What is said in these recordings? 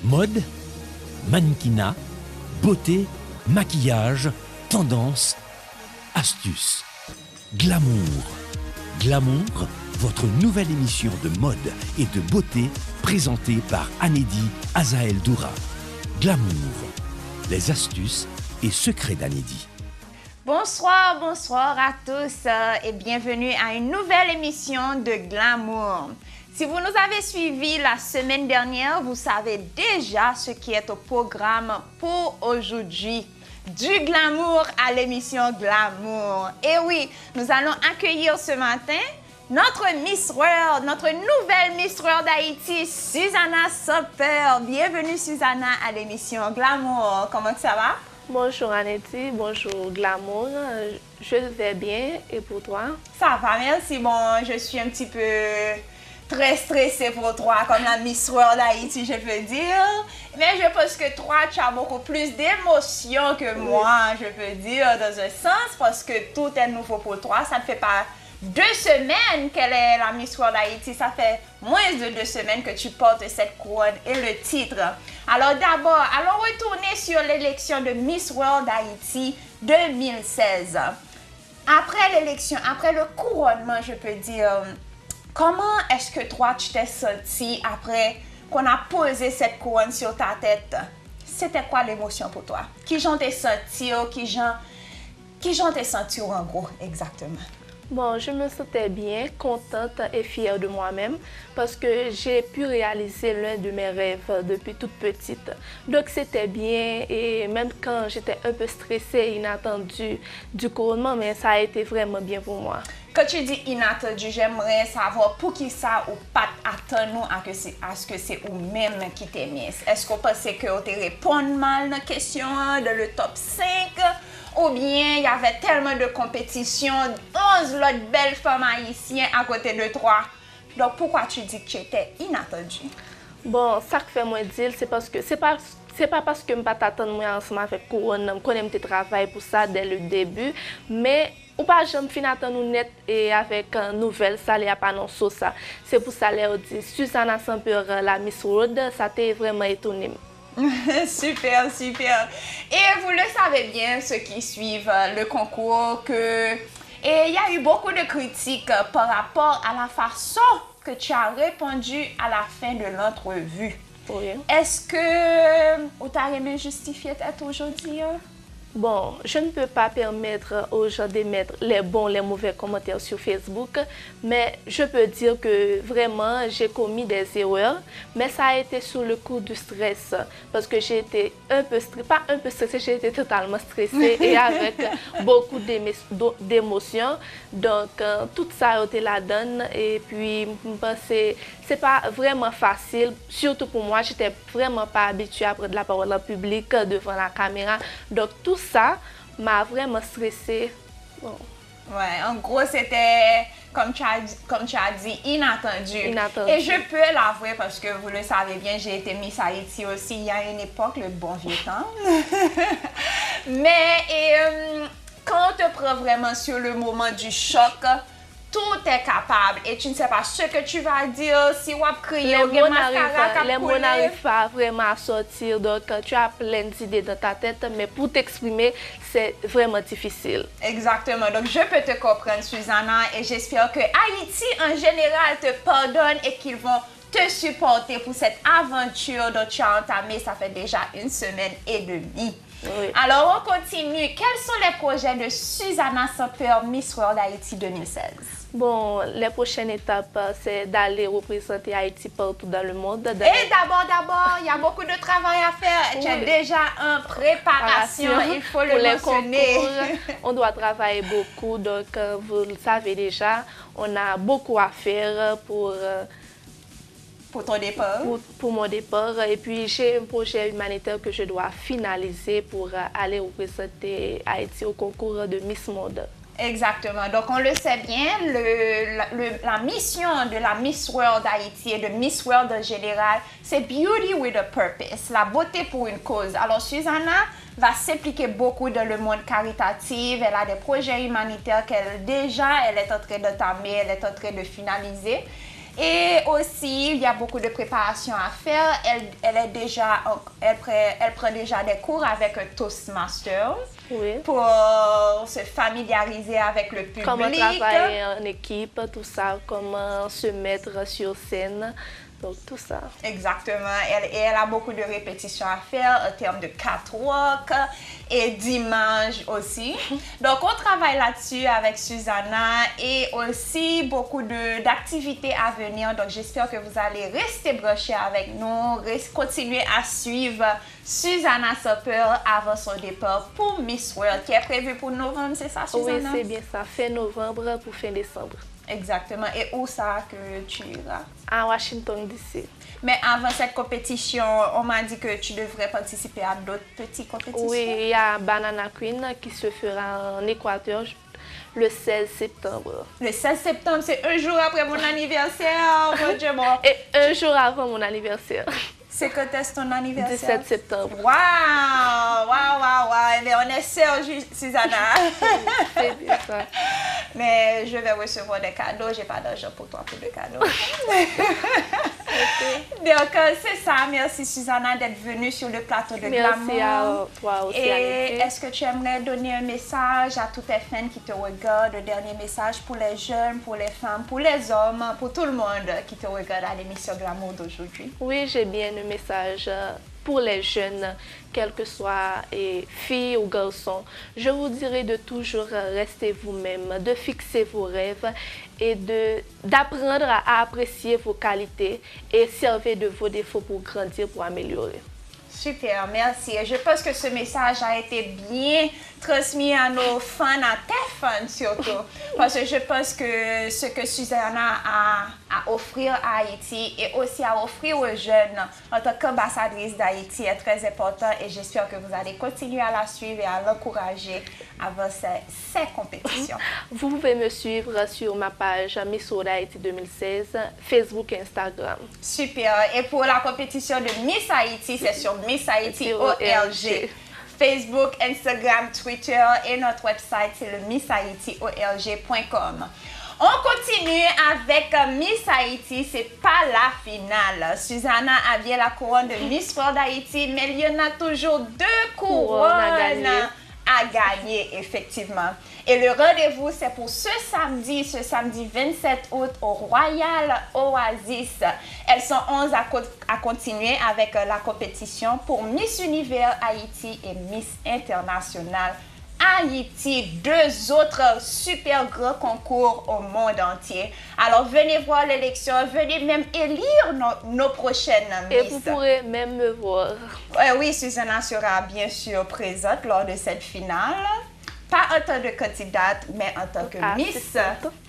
Mode, mannequinat, beauté, maquillage, tendance, astuces. Glamour. Glamour, votre nouvelle émission de mode et de beauté présentée par Anédi Azael Doura. Glamour, les astuces et secrets d'Anédi. Bonsoir, bonsoir à tous et bienvenue à une nouvelle émission de Glamour. Si vous nous avez suivis la semaine dernière, vous savez déjà ce qui est au programme pour aujourd'hui. Du glamour à l'émission Glamour. Et oui, nous allons accueillir ce matin notre Miss World, notre nouvelle Miss World d'Haïti, Susanna Soper. Bienvenue Susanna à l'émission Glamour. Comment ça va? Bonjour Anédi, bonjour Glamour. Je vais bien et pour toi? Ça va, merci. Bon, je suis un petit peu très stressée pour toi, comme la Miss World d'Haïti, je peux dire. Mais je pense que toi, tu as beaucoup plus d'émotions que moi, je peux dire, dans un sens, parce que tout est nouveau pour toi. Ça ne fait pas 2 semaines qu'elle est la Miss World d'Haïti. Ça fait moins de 2 semaines que tu portes cette couronne et le titre. Alors d'abord, allons retourner sur l'élection de Miss World d'Haïti 2016. Après l'élection, après le couronnement, je peux dire, comment est-ce que toi, tu t'es senti après qu'on a posé cette couronne sur ta tête? C'était quoi l'émotion pour toi? Qui j'en t'es senti? Qui j'en t'es senti en gros, exactement? Bon, je me sentais bien, contente et fière de moi-même parce que j'ai pu réaliser l'un de mes rêves depuis toute petite. Donc c'était bien et même quand j'étais un peu stressée et inattendue du couronnement, mais ça a été vraiment bien pour moi. Quand tu dis inattendu, j'aimerais savoir pour qui ça ou pas attendre à ce que c'est ou même qui t'aimait. Est-ce qu'on pensait que tu répondu mal dans la question dans le top 5? Ou bien il y avait tellement de compétition, 11 autres belles femmes haïtiennes à côté de toi. Donc pourquoi tu dis que tu étais inattendu? Bon, ça que fait moi dire, c'est parce que c'est pas parce que je ne pas t'attendre moi ensemble avec couronne, je connais mon travail pour ça dès le début, mais ou pas jamais fin attendre net et avec une nouvelle ça les a pas annoncé ça. C'est pour ça les dit Susanna Soper la Miss World, ça t'est vraiment étonné. Super, super. Et vous le savez bien, ceux qui suivent le concours, et il y a eu beaucoup de critiques par rapport à la façon que tu as répondu à la fin de l'entrevue. Oui. Est-ce que vous t'avez aimé justifier tête aujourd'hui? Bon, je ne peux pas permettre aux gens d'émettre les bons, les mauvais commentaires sur Facebook, mais je peux dire que vraiment j'ai commis des erreurs, mais ça a été sous le coup du stress, parce que j'ai été un peu stressée, pas un peu stressée, j'ai été totalement stressée et avec beaucoup d'émotions, donc tout ça a été la donne et puis c'est pas vraiment facile, surtout pour moi, j'étais vraiment pas habituée à prendre la parole en public devant la caméra, donc tout ça m'a vraiment stressée. Bon. Ouais, en gros, c'était, comme tu as dit, inattendu. Inattendu. Et je peux l'avouer parce que vous le savez bien, j'ai été Miss Haïti aussi il y a une époque, le bon vieux temps. Mais quand on te prend vraiment sur le moment du choc, tout est capable et tu ne sais pas ce que tu vas dire, si on va crier, les mots n'arrivent pas vraiment à sortir, donc tu as plein d'idées dans ta tête, mais pour t'exprimer, c'est vraiment difficile. Exactement, donc je peux te comprendre Susanna et j'espère que Haïti en général te pardonne et qu'ils vont te supporter pour cette aventure dont tu as entamé, ça fait déjà 1 semaine et demie. Oui. Alors on continue, quels sont les projets de Susanna Soper Miss World Haïti 2016? Bon, les prochaines étapes, c'est d'aller représenter Haïti partout dans le monde. Et d'abord, il y a beaucoup de travail à faire. Tu es déjà en préparation, il faut le mentionner. Concours, on doit travailler beaucoup, donc vous le savez déjà, on a beaucoup à faire pour ton départ. Pour mon départ. Et puis, j'ai un projet humanitaire que je dois finaliser pour aller représenter Haïti au concours de Miss Monde. Exactement. Donc, on le sait bien, la mission de la Miss World Haïti et de Miss World en général, c'est Beauty with a Purpose, la beauté pour une cause. Alors, Susanna va s'impliquer beaucoup dans le monde caritatif. Elle a des projets humanitaires elle est en train d'entamer, elle est en train de finaliser. Et aussi, il y a beaucoup de préparation à faire. Elle prend déjà des cours avec un Toastmaster Oui. pour se familiariser avec le public. Comment travailler en équipe, tout ça, comment se mettre sur scène, donc tout ça. Exactement. Elle a beaucoup de répétitions à faire en termes de catwalk et d'images aussi. Donc, on travaille là-dessus avec Susanna et aussi beaucoup d'activités à venir. Donc, j'espère que vous allez rester branchés avec nous, continuer à suivre Susanna Soper avant son départ pour Miss World qui est prévu pour novembre, c'est ça, Susanna? Oui, c'est bien ça. Fin novembre pour fin décembre. Exactement. Et où ça que tu iras? À Washington, D.C. Mais avant cette compétition, on m'a dit que tu devrais participer à d'autres petites compétitions. Oui, il y a Banana Queen qui se fera en Équateur le 16 septembre. Le 16 septembre, c'est un jour après mon anniversaire. Mon Dieu, bon. Et un jour avant mon anniversaire. C'est quand est-ce ton anniversaire? 17 septembre. Waouh! Waouh! Mais on est sœurs, Susanna. C'est bien ça. Mais je vais recevoir des cadeaux. J'ai pas d'argent pour toi pour des cadeaux. Donc, c'est ça. Merci, Susanna, d'être venue sur le plateau de Glamour. Merci à toi aussi. Et est-ce que tu aimerais donner un message à tous tes fans qui te regardent, un dernier message pour les jeunes, pour les femmes, pour les hommes, pour tout le monde qui te regarde à l'émission Glamour d'aujourd'hui? Oui, j'ai bien un message pour les jeunes, quels que soient filles ou garçons. Je vous dirais de toujours rester vous-même, de fixer vos rêves et d'apprendre à apprécier vos qualités et servir de vos défauts pour grandir, pour améliorer. Super, merci. Et je pense que ce message a été bien transmis à nos fans, à tes fans surtout. Parce que je pense que ce que Susanna a à offrir à Haïti et aussi à offrir aux jeunes en tant qu'ambassadrice d'Haïti est très important. Et j'espère que vous allez continuer à la suivre et à l'encourager avant ces compétitions. Vous pouvez me suivre sur ma page Miss World Haïti 2016, Facebook et Instagram. Super. Et pour la compétition de Miss Haïti, c'est sur Miss Haïti OLG. Facebook, Instagram, Twitter et notre website, c'est le misshaitiolg.com. On continue avec Miss Haïti, c'est pas la finale. Susanna a bien la couronne de Miss World Haïti, mais il y en a toujours deux couronnes à gagner, effectivement. Et le rendez-vous, c'est pour ce samedi 27 août au Royal Oasis. Elles sont 11 à continuer avec la compétition pour Miss Univers Haïti et Miss International Haïti. Deux autres super grands concours au monde entier. Alors, venez voir l'élection, venez même élire nos prochaines Miss. Et vous pourrez même me voir. Oui, Susanna sera bien sûr présente lors de cette finale. Pas en tant que candidate, mais en tant que Miss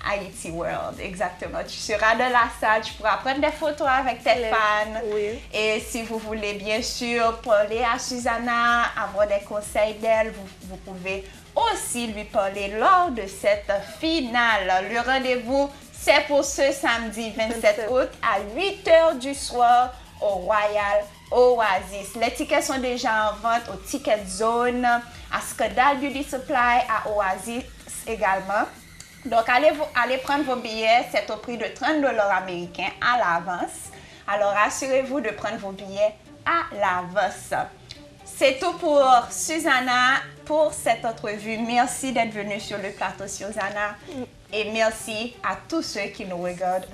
Haïti World. Exactement. Tu seras dans la salle, tu pourras prendre des photos avec tes fans. Oui. Et si vous voulez bien sûr parler à Susanna, avoir des conseils d'elle, vous pouvez aussi lui parler lors de cette finale. Le rendez-vous, c'est pour ce samedi 27 août à 8h du soir au Royal Oasis. Les tickets sont déjà en vente au Ticket Zone, à Scandal Beauty Supply, à Oasis également. Donc, allez prendre vos billets. C'est au prix de 30$ américains à l'avance. Alors, assurez-vous de prendre vos billets à l'avance. C'est tout pour Susanna pour cette entrevue. Merci d'être venue sur le plateau, Susanna. Et merci à tous ceux qui nous regardent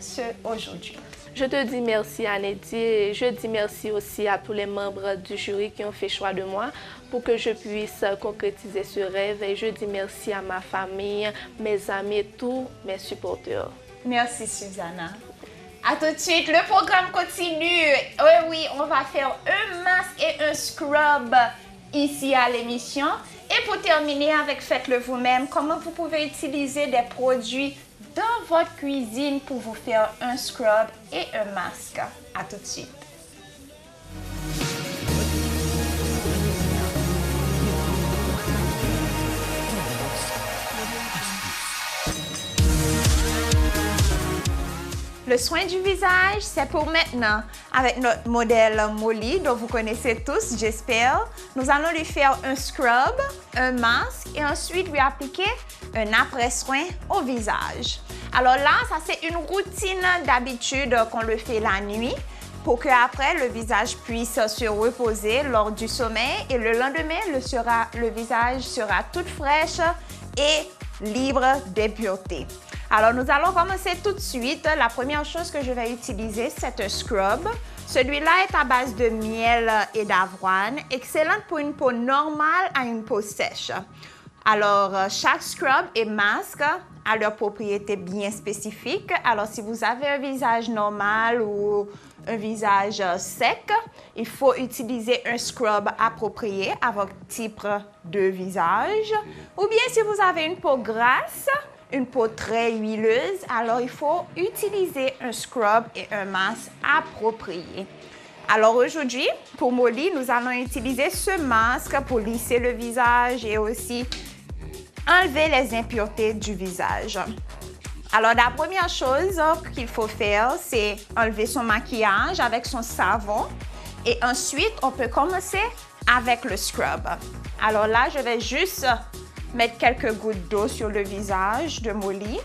aujourd'hui. Je te dis merci, Anedi, et je dis merci aussi à tous les membres du jury qui ont fait choix de moi pour que je puisse concrétiser ce rêve. Et je dis merci à ma famille, mes amis et tous mes supporters. Merci, Susanna. À tout de suite, le programme continue. Oui, on va faire un masque et un scrub ici à l'émission. Et pour terminer avec Faites-le vous-même, comment vous pouvez utiliser des produits dans votre cuisine pour vous faire un scrub et un masque. À tout de suite. Le soin du visage, c'est pour maintenant. Avec notre modèle Molly, dont vous connaissez tous, j'espère, nous allons lui faire un scrub, un masque et ensuite lui appliquer un après-soin au visage. Alors là, ça c'est une routine d'habitude qu'on le fait la nuit pour qu'après le visage puisse se reposer lors du sommeil et le lendemain, le visage sera toute fraîche et libre d'impuretés. Alors, nous allons commencer tout de suite. La première chose que je vais utiliser, c'est un scrub. Celui-là est à base de miel et d'avoine, excellent pour une peau normale à une peau sèche. Alors, chaque scrub et masque a leurs propriétés bien spécifiques. Alors, si vous avez un visage normal ou un visage sec, il faut utiliser un scrub approprié à votre type de visage. Ou bien, si vous avez une peau grasse, une peau très huileuse, alors il faut utiliser un scrub et un masque approprié. Alors aujourd'hui, pour Molly, nous allons utiliser ce masque pour lisser le visage et aussi enlever les impuretés du visage. Alors la première chose qu'il faut faire, c'est enlever son maquillage avec son savon et ensuite on peut commencer avec le scrub. Alors là, je vais juste mettre quelques gouttes d'eau sur le visage de Molly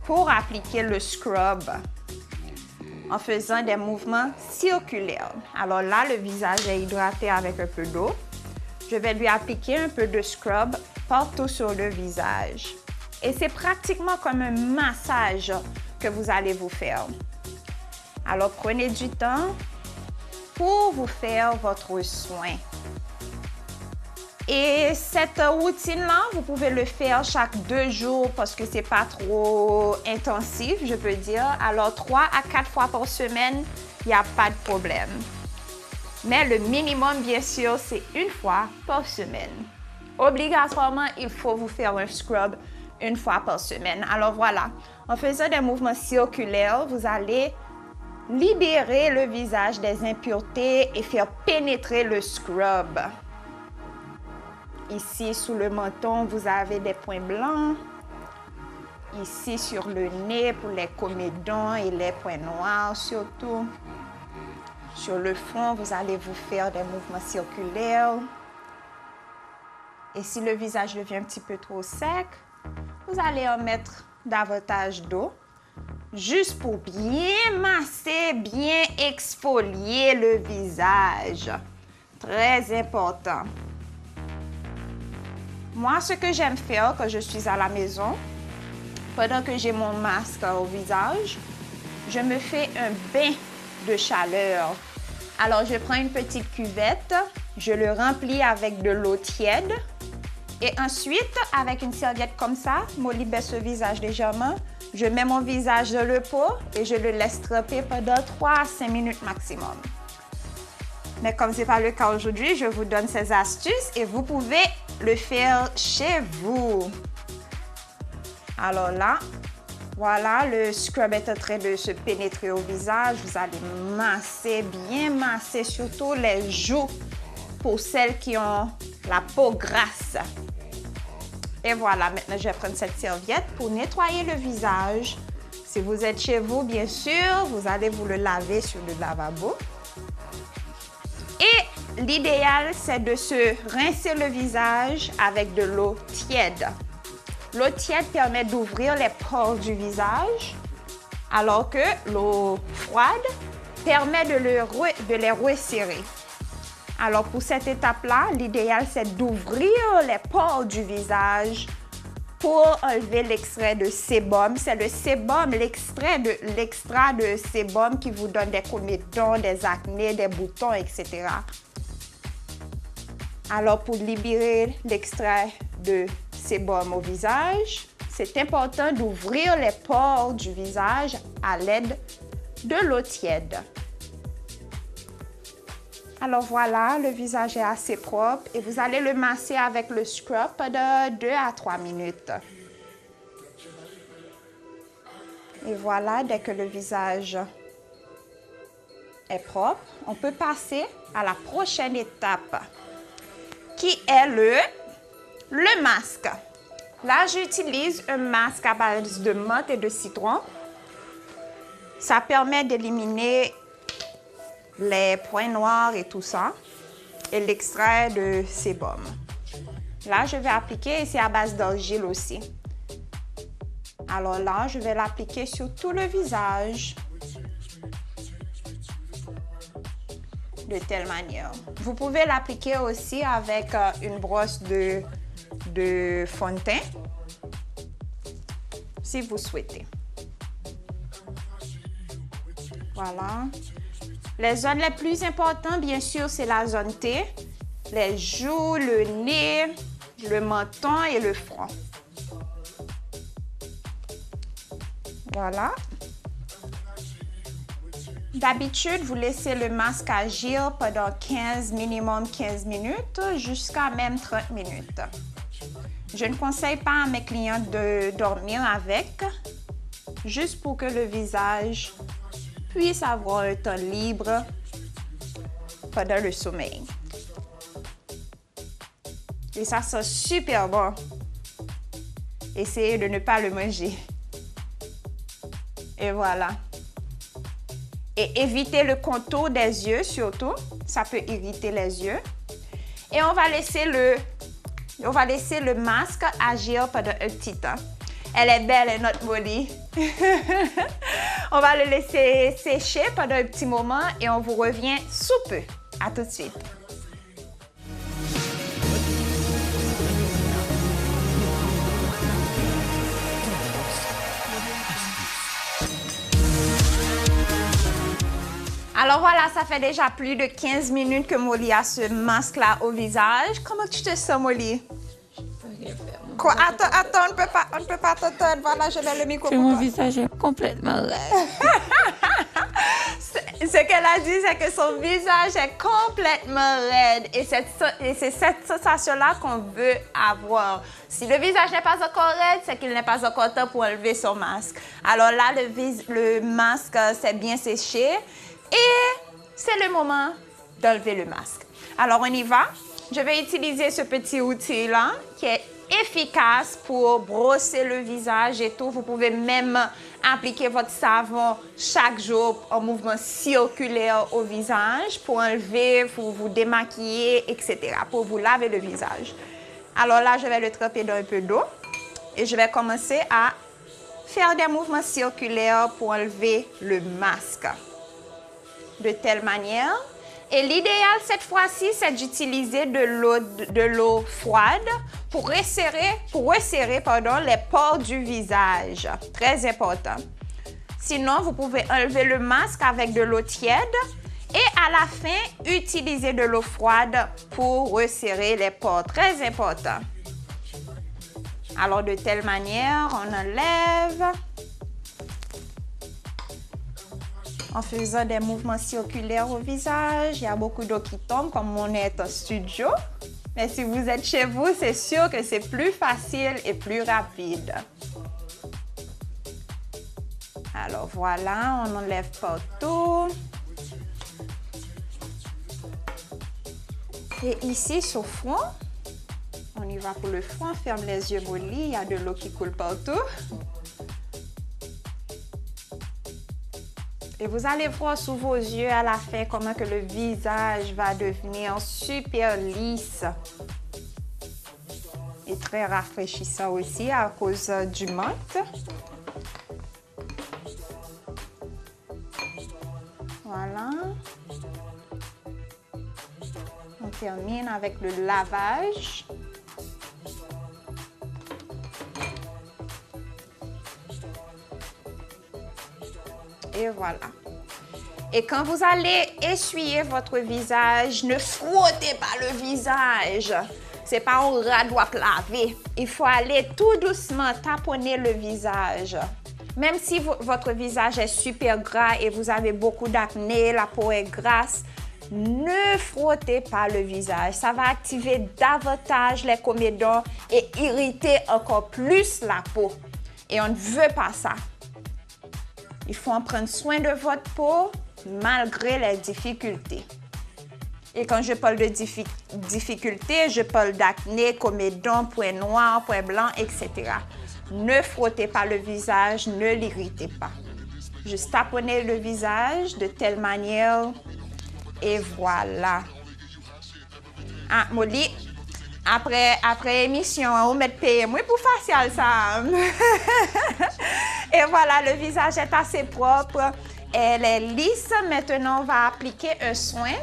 pour appliquer le scrub en faisant des mouvements circulaires. Alors là, le visage est hydraté avec un peu d'eau. Je vais lui appliquer un peu de scrub partout sur le visage. Et c'est pratiquement comme un massage que vous allez vous faire. Alors prenez du temps pour vous faire votre soin. Et cette routine-là, vous pouvez le faire chaque 2 jours parce que c'est pas trop intensif, je peux dire. Alors 3 à 4 fois par semaine, il n'y a pas de problème. Mais le minimum, bien sûr, c'est 1 fois par semaine. Obligatoirement, il faut vous faire un scrub 1 fois par semaine. Alors voilà, en faisant des mouvements circulaires, vous allez libérer le visage des impuretés et faire pénétrer le scrub. Ici, sous le menton, vous avez des points blancs. Ici, sur le nez, pour les comédons et les points noirs surtout. Sur le front, vous allez vous faire des mouvements circulaires. Et si le visage devient un petit peu trop sec, vous allez en mettre davantage d'eau, juste pour bien masser, bien exfolier le visage. Très important. Moi, ce que j'aime faire quand je suis à la maison, pendant que j'ai mon masque au visage, je me fais un bain de chaleur. Alors, je prends une petite cuvette, je le remplis avec de l'eau tiède et ensuite, avec une serviette comme ça, Molly baisse le visage légèrement, je mets mon visage dans le pot et je le laisse tremper pendant 3 à 5 minutes maximum. Mais comme ce n'est pas le cas aujourd'hui, je vous donne ces astuces et vous pouvez le faire chez vous. Alors là, voilà, le scrub est en train de se pénétrer au visage. Vous allez masser, bien masser, surtout les joues pour celles qui ont la peau grasse. Et voilà, maintenant je vais prendre cette serviette pour nettoyer le visage. Si vous êtes chez vous, bien sûr, vous allez vous le laver sur le lavabo. Et l'idéal, c'est de se rincer le visage avec de l'eau tiède. L'eau tiède permet d'ouvrir les pores du visage, alors que l'eau froide permet de les resserrer. Alors pour cette étape-là, l'idéal, c'est d'ouvrir les pores du visage pour enlever l'extrait de sébum. C'est le sébum, l'extrait de sébum qui vous donne des comédons, des acnés, des boutons, etc. Alors, pour libérer l'extrait de sébum au visage, c'est important d'ouvrir les pores du visage à l'aide de l'eau tiède. Alors voilà, le visage est assez propre et vous allez le masser avec le scrub pendant 2 à 3 minutes. Et voilà, dès que le visage est propre, on peut passer à la prochaine étape, qui est le masque. Là, j'utilise un masque à base de menthe et de citron. Ça permet d'éliminer les points noirs et tout ça, et l'extrait de sébum. Là, je vais appliquer, et c'est à base d'argile aussi. Alors là, je vais l'appliquer sur tout le visage. De telle manière. Vous pouvez l'appliquer aussi avec une brosse de fond de teint, si vous souhaitez. Voilà. Les zones les plus importantes, bien sûr, c'est la zone T, les joues, le nez, le menton et le front. Voilà. D'habitude, vous laissez le masque agir pendant minimum 15 minutes, jusqu'à même 30 minutes. Je ne conseille pas à mes clients de dormir avec, juste pour que le visage puisse avoir un temps libre pendant le sommeil. Et ça sent super bon. Essayez de ne pas le manger. Et voilà. Et évitez le contour des yeux surtout, ça peut irriter les yeux. Et on va laisser le masque agir pendant un petit temps. Elle est belle, notre Molly. On va le laisser sécher pendant un petit moment et on vous revient sous peu. À tout de suite. Alors voilà, ça fait déjà plus de 15 minutes que Molly a ce masque-là au visage. Comment tu te sens, Molly? Quoi? Attends, on ne peut pas t'entendre. Voilà, je mets le micro pour toi. Mon visage est complètement raide. Ce qu'elle a dit, c'est que son visage est complètement raide. Et c'est cette sensation-là qu'on veut avoir. Si le visage n'est pas encore raide, c'est qu'il n'est pas encore temps pour enlever son masque. Alors là, le masque s'est bien séché. Et c'est le moment d'enlever le masque. Alors, on y va. Je vais utiliser ce petit outil-là qui est efficace pour brosser le visage et tout. Vous pouvez même appliquer votre savon chaque jour en mouvement circulaire au visage pour enlever, pour vous démaquiller, etc., pour vous laver le visage. Alors là, je vais le tremper dans un peu d'eau et je vais commencer à faire des mouvements circulaires pour enlever le masque. De telle manière. Et l'idéal cette fois-ci, c'est d'utiliser de l'eau froide pour resserrer les pores du visage. Très important. Sinon, vous pouvez enlever le masque avec de l'eau tiède et à la fin, utiliser de l'eau froide pour resserrer les pores. Très important. Alors, de telle manière, on enlève en faisant des mouvements circulaires au visage. Il y a beaucoup d'eau qui tombe comme on est en studio. Mais si vous êtes chez vous, c'est sûr que c'est plus facile et plus rapide. Alors voilà, on enlève partout. Et ici, sur le front, on y va pour le front. Ferme les yeux, Molly, il y a de l'eau qui coule partout. Et vous allez voir sous vos yeux à la fin comment que le visage va devenir super lisse. Et très rafraîchissant aussi à cause du menthe. Voilà. On termine avec le lavage. Et voilà. Et quand vous allez essuyer votre visage, ne frottez pas le visage. C'est pas un radoir lavé. Il faut aller tout doucement taponner le visage. Même si votre visage est super gras et vous avez beaucoup d'acné, la peau est grasse, ne frottez pas le visage. Ça va activer davantage les comédons et irriter encore plus la peau. Et on ne veut pas ça. Il faut en prendre soin de votre peau malgré les difficultés. Et quand je parle de difficulté, je parle d'acné, comédon, points noirs, points blancs, etc. Ne frottez pas le visage, ne l'irritez pas. Juste taponnez le visage de telle manière et voilà. Ah, Molly, après émission, on met payer moi pour facial ça. Et voilà, le visage est assez propre. Elle est lisse. Maintenant, on va appliquer un soin.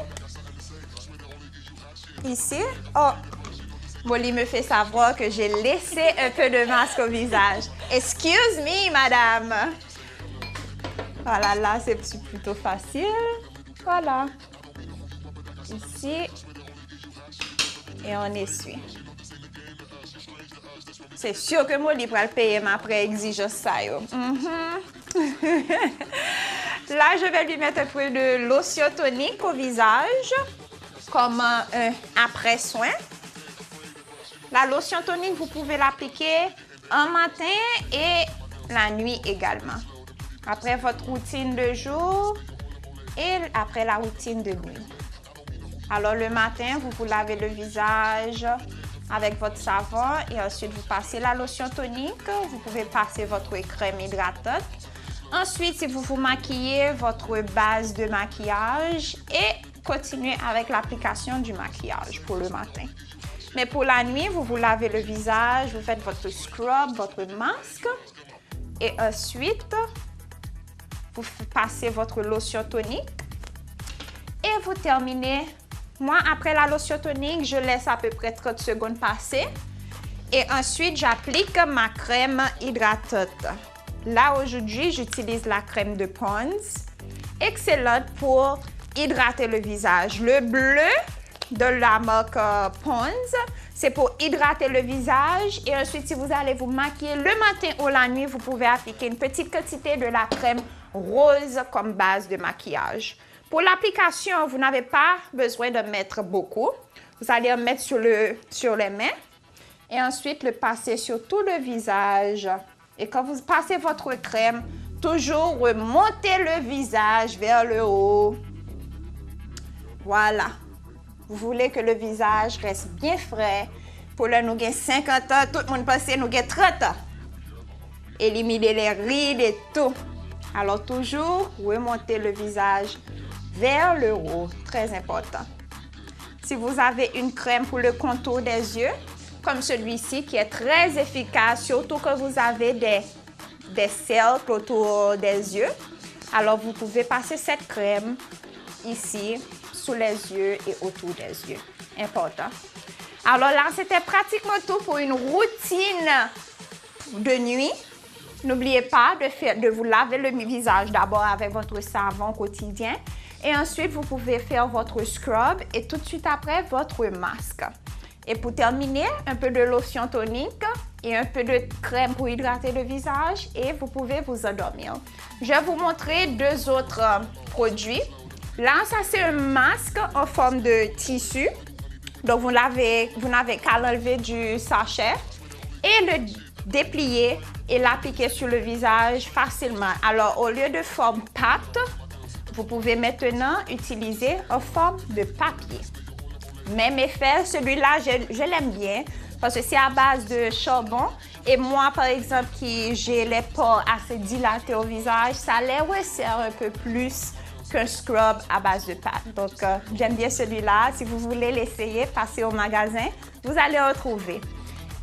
Ici. Oh, Molly me fait savoir que j'ai laissé un peu de masque au visage. Excuse me, madame. Voilà, là, c'est plutôt facile. Voilà. Ici. Et on essuie. C'est sûr que Molly va le payer, mais après exigence ça. Là, je vais lui mettre un peu de lotion tonique au visage, comme un après-soin. La lotion tonique, vous pouvez l'appliquer un matin et la nuit également. Après votre routine de jour et après la routine de nuit. Alors, le matin, vous vous lavez le visage avec votre savon et ensuite, vous passez la lotion tonique. Vous pouvez passer votre crème hydratante. Ensuite, si vous vous maquillez, votre base de maquillage et continuez avec l'application du maquillage pour le matin. Mais pour la nuit, vous vous lavez le visage, vous faites votre scrub, votre masque et ensuite, vous passez votre lotion tonique et vous terminez. Moi, après la lotion tonique, je laisse à peu près 30 secondes passer. Et ensuite, j'applique ma crème hydratante. Là, aujourd'hui, j'utilise la crème de Pond's. Excellente pour hydrater le visage. Le bleu de la marque Pond's, c'est pour hydrater le visage. Et ensuite, si vous allez vous maquiller le matin ou la nuit, vous pouvez appliquer une petite quantité de la crème rose comme base de maquillage. Pour l'application, vous n'avez pas besoin de mettre beaucoup. Vous allez en mettre sur les mains et ensuite le passer sur tout le visage. Et quand vous passez votre crème, toujours remontez le visage vers le haut. Voilà. Vous voulez que le visage reste bien frais. Pour le nous 50 ans, tout le monde pense que nous 30 ans. Éliminez les rides et tout. Alors toujours remontez le visage vers le haut, très important. Si vous avez une crème pour le contour des yeux, comme celui-ci qui est très efficace, surtout que vous avez des cercles autour des yeux, alors vous pouvez passer cette crème ici, sous les yeux et autour des yeux. Important. Alors là, c'était pratiquement tout pour une routine de nuit. N'oubliez pas de vous laver le visage d'abord avec votre savon quotidien. Et ensuite, vous pouvez faire votre scrub et tout de suite après, votre masque. Et pour terminer, un peu de lotion tonique et un peu de crème pour hydrater le visage et vous pouvez vous endormir. Je vais vous montrer deux autres produits. Là, ça c'est un masque en forme de tissu. Donc, vous n'avez qu'à l'enlever du sachet et le déplier et l'appliquer sur le visage facilement. Alors, au lieu de forme pâte, vous pouvez maintenant utiliser en forme de papier. Même effet, celui-là, je l'aime bien parce que c'est à base de charbon. Et moi, par exemple, qui j'ai les pores assez dilatés au visage, ça les resserre un peu plus qu'un scrub à base de pâte. Donc, j'aime bien celui-là. Si vous voulez l'essayer, passez au magasin, vous allez le retrouver.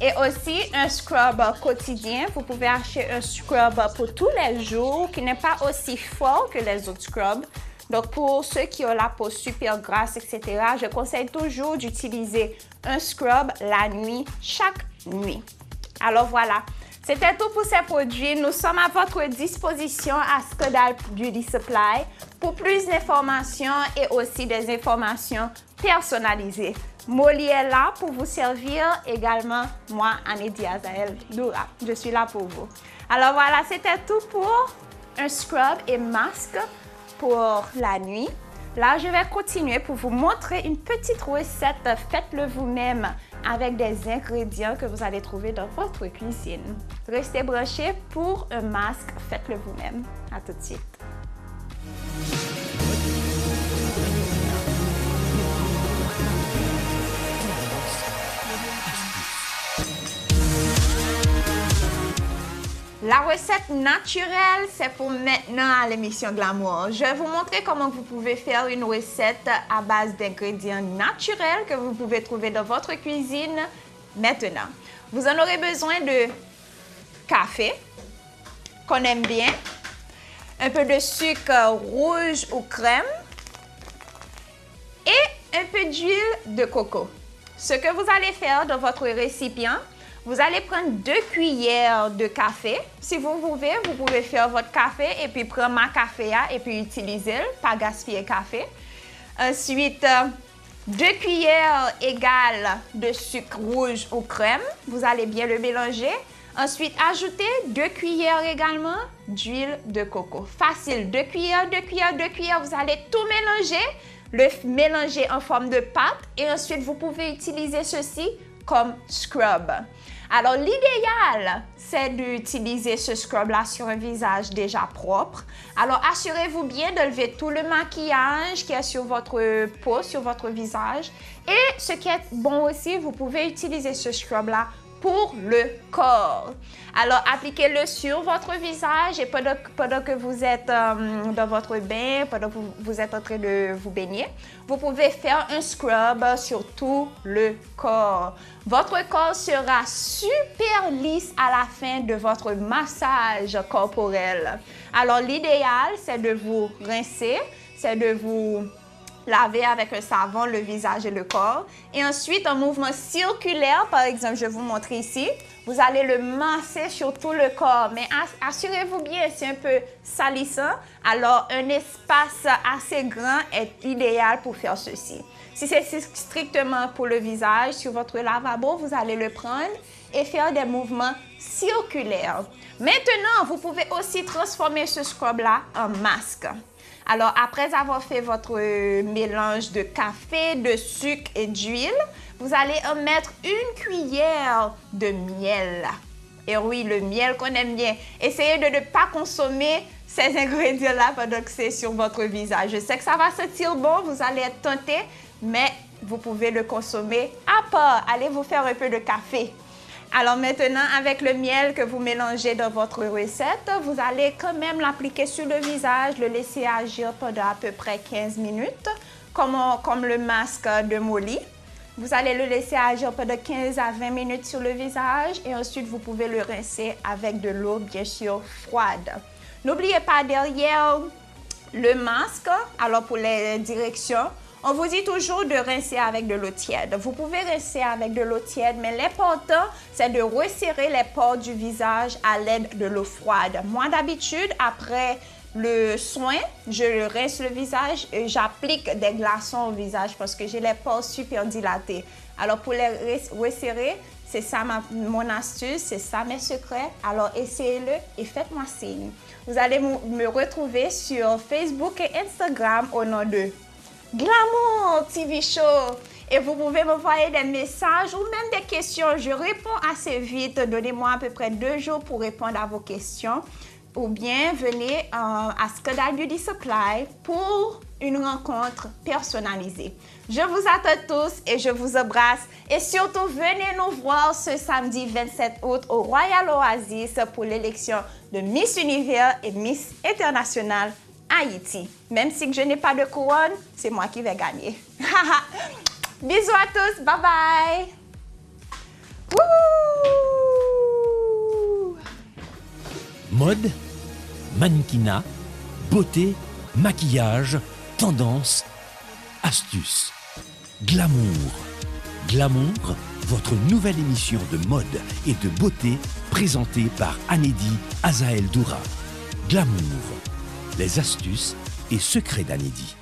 Et aussi, un scrub quotidien. Vous pouvez acheter un scrub pour tous les jours qui n'est pas aussi fort que les autres scrubs. Donc, pour ceux qui ont la peau super grasse, etc., je conseille toujours d'utiliser un scrub la nuit, chaque nuit. Alors, voilà. C'était tout pour ces produits. Nous sommes à votre disposition à Skodal Beauty Supply pour plus d'informations et aussi des informations personnalisées. Molly est là pour vous servir également. Moi, Annie Diazael Doura, je suis là pour vous. Alors voilà, c'était tout pour un scrub et masque pour la nuit. Là, je vais continuer pour vous montrer une petite recette. Faites-le vous-même avec des ingrédients que vous allez trouver dans votre cuisine. Restez branchés pour un masque. Faites-le vous-même. À tout de suite. La recette naturelle, c'est pour maintenant à l'émission Glamour. Je vais vous montrer comment vous pouvez faire une recette à base d'ingrédients naturels que vous pouvez trouver dans votre cuisine maintenant. Vous en aurez besoin de café, qu'on aime bien, un peu de sucre rouge ou crème et un peu d'huile de coco. Ce que vous allez faire dans votre récipient, vous allez prendre 2 cuillères de café. Si vous pouvez faire votre café et puis prendre ma café et puis utiliser, pas gaspiller le café. Ensuite, 2 cuillères égales de sucre rouge ou crème. Vous allez bien le mélanger. Ensuite, ajoutez 2 cuillères également d'huile de coco. Facile, 2 cuillères, 2 cuillères, 2 cuillères. Vous allez tout mélanger, le mélanger en forme de pâte et ensuite vous pouvez utiliser ceci comme scrub. Alors, l'idéal, c'est d'utiliser ce scrub-là sur un visage déjà propre. Alors, assurez-vous bien de lever tout le maquillage qui est sur votre peau, sur votre visage. Et ce qui est bon aussi, vous pouvez utiliser ce scrub-là pour le corps. Alors, appliquez-le sur votre visage et pendant que vous êtes dans votre bain, pendant que vous êtes en train de vous baigner, vous pouvez faire un scrub sur tout le corps. Votre corps sera super lisse à la fin de votre massage corporel. Alors, l'idéal, c'est de vous rincer, c'est de vous laver avec un savon le visage et le corps. Et ensuite, en mouvement circulaire, par exemple, je vais vous montrer ici, vous allez le masser sur tout le corps. Mais assurez-vous bien, c'est un peu salissant. Alors, un espace assez grand est idéal pour faire ceci. Si c'est strictement pour le visage, sur votre lavabo, vous allez le prendre et faire des mouvements circulaires. Maintenant, vous pouvez aussi transformer ce scrub-là en masque. Alors, après avoir fait votre mélange de café, de sucre et d'huile, vous allez en mettre 1 cuillère de miel. Et oui, le miel qu'on aime bien. Essayez de ne pas consommer ces ingrédients-là pendant que c'est sur votre visage. Je sais que ça va sentir bon, vous allez être tenté, mais vous pouvez le consommer à part. Allez vous faire un peu de café. Alors maintenant, avec le miel que vous mélangez dans votre recette, vous allez quand même l'appliquer sur le visage, le laisser agir pendant à peu près 15 minutes, comme le masque de Molly. Vous allez le laisser agir pendant 15 à 20 minutes sur le visage et ensuite vous pouvez le rincer avec de l'eau bien sûr froide. N'oubliez pas derrière le masque, alors pour les directions, on vous dit toujours de rincer avec de l'eau tiède. Vous pouvez rincer avec de l'eau tiède, mais l'important, c'est de resserrer les pores du visage à l'aide de l'eau froide. Moi, d'habitude, après le soin, je rince le visage et j'applique des glaçons au visage parce que j'ai les pores super dilatés. Alors, pour les resserrer, c'est ça mon astuce, c'est ça mes secrets. Alors, essayez-le et faites-moi signe. Vous allez me retrouver sur Facebook et Instagram au nom de Glamour TV Show. Et vous pouvez m'envoyer des messages ou même des questions. Je réponds assez vite. Donnez-moi à peu près 2 jours pour répondre à vos questions. Ou bien venez à Skedal Beauty Supply pour une rencontre personnalisée. Je vous attends tous et je vous embrasse. Et surtout, venez nous voir ce samedi 27 août au Royal Oasis pour l'élection de Miss Univers et Miss International Haïti. Même si je n'ai pas de couronne, c'est moi qui vais gagner. Bisous à tous, bye bye. Wouhou! Mode, mannequinat, beauté, maquillage, tendance, astuces. Glamour. Glamour, votre nouvelle émission de mode et de beauté présentée par Anedi Azael Doura. Glamour. Les astuces et secrets d'Anedi.